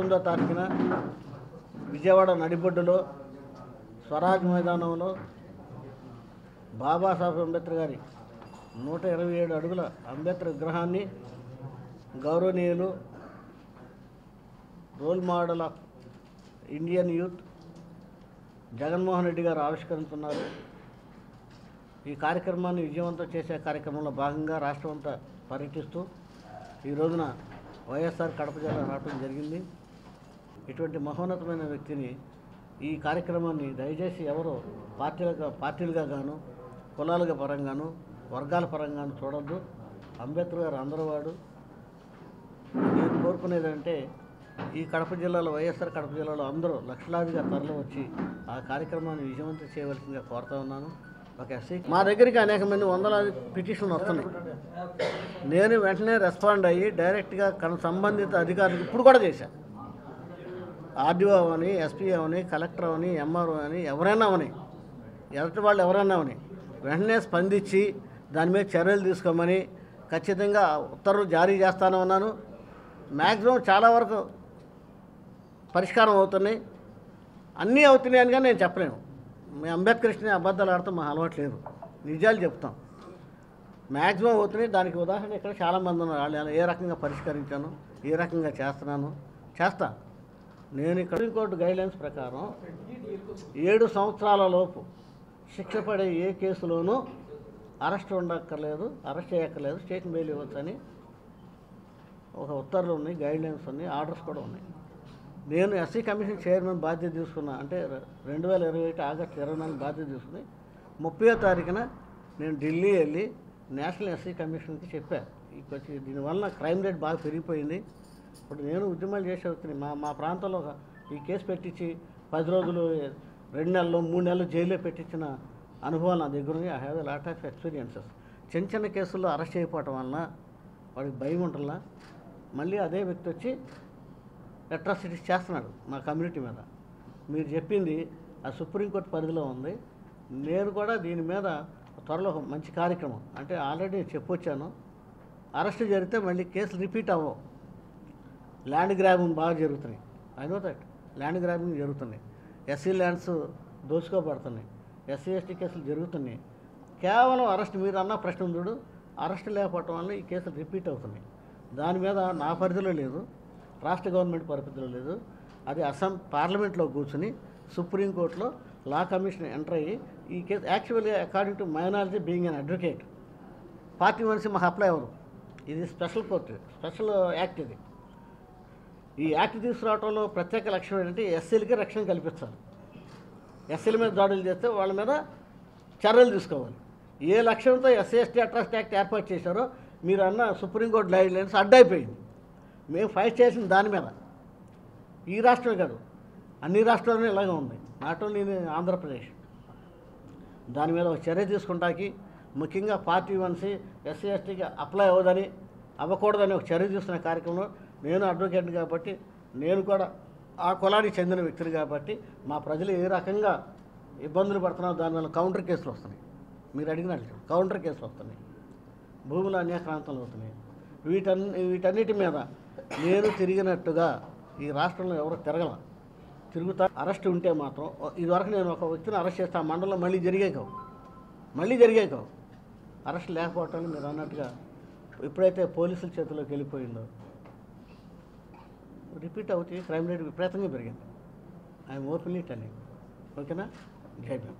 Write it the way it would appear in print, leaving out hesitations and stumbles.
18వ తారీఖున విజయవాడ నడిబొడ్డులో స్వరాజ్ మైదానంలో బాబాసాహెబ్ అంబేద్కర్ గారి 127 అడుగుల అంబేద్కర్ విగ్రహాన్ని గౌరవనీయులు role model of Indian youth Jaganmohan Reddy garu ఆవిష్కరించున్నారు. ఈ కార్యక్రమాన్ని విజయవంతం చేసే కార్యక్రమంలో భాగంగా రాష్ట్రం అంతా పర్యటిస్తూ ఈ రోజున వైఎస్ఆర్ కడప జిల్లా రావడం జరిగింది. ఇటువంటి మహోన్నతమైన వ్యక్తిని ఈ కార్యక్రమాన్ని దయచేసి ఎవరో పార్టీలుగా గాను కులాలుగా పరంగాను వర్గాల పరంగాను చూడొద్దు. అంబేద్కర్ గారు అందరూ వాడు. నేను కోరుకునేదంటే ఈ కడప జిల్లాలో వైఎస్ఆర్ కడప జిల్లాలో అందరూ లక్షలాదిగా తరలి వచ్చి ఆ కార్యక్రమాన్ని విజయవంతం చేయవలసిందిగా కోరుతా ఉన్నాను. ఒక ఎస్సీ మా దగ్గరికి అనేక మంది వందలాది పిటిషన్లు వస్తున్నాయి. నేను వెంటనే రెస్పాండ్ అయ్యి డైరెక్ట్గా సంబంధిత అధికారులకు ఇప్పుడు కూడా చేశాను. ఆర్డీఓ అని, ఎస్పీ అని, కలెక్టర్ అని, ఎంఆర్ఓ అని, ఎవరైనా అవని, ఎదుటి వాళ్ళు ఎవరైనా అవని వెంటనే స్పందించి దాని మీద చర్యలు తీసుకోమని ఖచ్చితంగా ఉత్తర్వులు జారీ చేస్తాను అన్నాను. మ్యాక్సిమం చాలా వరకు పరిష్కారం అవుతున్నాయి. అన్నీ అవుతున్నాయి అని కానీ నేను చెప్పలేను. మేము అంబేద్కరిస్ట్ని అబద్ధాలు ఆడతాం, మా అలవాటు లేదు, నిజాలు చెప్తాం. మ్యాక్సిమం అవుతున్నాయి. దానికి ఉదాహరణ ఇక్కడ చాలామంది ఉన్నారు. వాళ్ళు ఏ రకంగా పరిష్కరించాను, ఏ రకంగా చేస్తా. నేను ఇక్కడ సుప్రీంకోర్టు గైడ్లైన్స్ ప్రకారం 7 సంవత్సరాల లోపు శిక్ష పడే ఏ కేసులోనూ అరెస్ట్ చేయక్కర్లేదు, స్టేషన్ బెయిల్ ఇవ్వచ్చని ఒక ఉత్తర్వులు ఉన్నాయి, గైడ్లైన్స్ ఉన్నాయి, ఆర్డర్స్ కూడా ఉన్నాయి. నేను ఎస్సీ కమిషన్ చైర్మన్ బాధ్యత తీసుకున్నా. అంటే 2021 ఆగస్టు 24 బాధ్యత తీసుకుని 30వ తారీఖున నేను ఢిల్లీ వెళ్ళి నేషనల్ ఎస్సీ కమిషన్కి చెప్పా. వచ్చి దీనివల్ల క్రైమ్ రేట్ బాగా పెరిగిపోయింది. ఇప్పుడు నేను ఉద్యమాలు చేసే వస్తున్నాయి. మా ప్రాంతంలో ఈ కేసు పెట్టించి 10 రోజులు, 2 నెలలు, 3 నెలలు జైల్లో పెట్టించిన అనుభవాలు నా దగ్గర ఉన్నాయి. I have a lot of experiences. చిన్న కేసుల్లో అరెస్ట్ అయిపోవటం వలన వాడికి భయం ఉంటుందా, మళ్ళీ అదే వ్యక్తి వచ్చి అట్రాసిటీస్ చేస్తున్నాడు మా కమ్యూనిటీ మీద. మీరు చెప్పింది ఆ సుప్రీంకోర్టు పరిధిలో ఉంది. నేను కూడా దీని మీద త్వరలో మంచి కార్యక్రమం, అంటే ఆల్రెడీ చెప్పొచ్చాను. అరెస్ట్ జరిగితే మళ్ళీ కేసులు రిపీట్ అవ్వవు. ల్యాండ్ గ్రాబింగ్ బాగా జరుగుతున్నాయి. I know that. Land grabbing జరుగుతున్నాయి, ఎస్సీ ల్యాండ్స్ దోచుకోబడుతున్నాయి, ఎస్సీ ఎస్టీ కేసులు జరుగుతున్నాయి. కేవలం అరెస్ట్, మీరు అన్న ప్రశ్న చూడు, అరెస్ట్ లేకపోవటం వల్ల ఈ కేసులు రిపీట్ అవుతున్నాయి. దాని మీద నా పరిధిలో లేదు, రాష్ట్ర గవర్నమెంట్ పరిధిలో లేదు. అది పార్లమెంట్లో కూర్చుని సుప్రీంకోర్టులో లా కమిషన్ ఎంటర్ అయ్యి ఈ కేసు యాక్చువల్గా according to minority being an advocate party మనిషి మాకు అప్లై అవ్వరు. ఇది స్పెషల్ కోర్టు, స్పెషల్ యాక్ట్. ఇది ఈ యాక్ట్ తీసుకురావడంలో ప్రత్యేక లక్ష్యం ఏంటంటే ఎస్సీలకి రక్షణ కల్పించాలి. ఎస్సీల మీద దాడులు చేస్తే వాళ్ళ మీద చర్యలు తీసుకోవాలి. ఏ లక్ష్యంతో ఎస్సీ ఎస్టీ అట్రాసిటీ యాక్ట్ ఏర్పాటు చేశారో మీరు అన్న సుప్రీంకోర్టు గైడ్లైన్స్ అడ్డైపోయింది. మేము ఫైట్ చేసిన దాని మీద. ఈ రాష్ట్రమే కాదు, అన్ని రాష్ట్రాల్లో ఇలాగే ఉంది, నాట్ ఓన్లీ ఇన్ ఆంధ్రప్రదేశ్. దాని మీద ఒక చర్య తీసుకుంటాకి, ముఖ్యంగా పార్టీ మనిషి ఎస్సీ ఎస్టీకి అప్లై అవ్వకూడదని ఒక చర్య తీసుకునే కార్యక్రమంలో నేను అడ్వకేట్ కాబట్టి, నేను కూడా ఆ కులానికి చెందిన వ్యక్తులు కాబట్టి మా ప్రజలు ఏ రకంగా ఇబ్బందులు పడుతున్నారో దానివల్ల కౌంటర్ కేసులు వస్తున్నాయి. మీరు అడిగినట్లు కౌంటర్ కేసులు వస్తున్నాయి, భూములు అన్యాక్రాంతాలు అవుతున్నాయి. వీటన్నిటి మీద నేను తిరిగినట్టుగా ఈ రాష్ట్రంలో ఎవరు తిరుగుతా. అరెస్ట్ ఉంటే మాత్రం ఇదివరకు నేను ఒక వ్యక్తిని అరెస్ట్ చేస్తే ఆ మండలంలో మళ్ళీ జరిగాయి కావు. అరెస్ట్ లేకపోవటానికి మీరు అన్నట్టుగా ఎప్పుడైతే పోలీసుల చేతిలోకి వెళ్ళిపోయిందో రిపీట్ అవుతాయి. క్రైమ్ రేట్ విపరీతంగా పెరిగింది. I'm openly telling. ఓకేనా? జై భీమ్.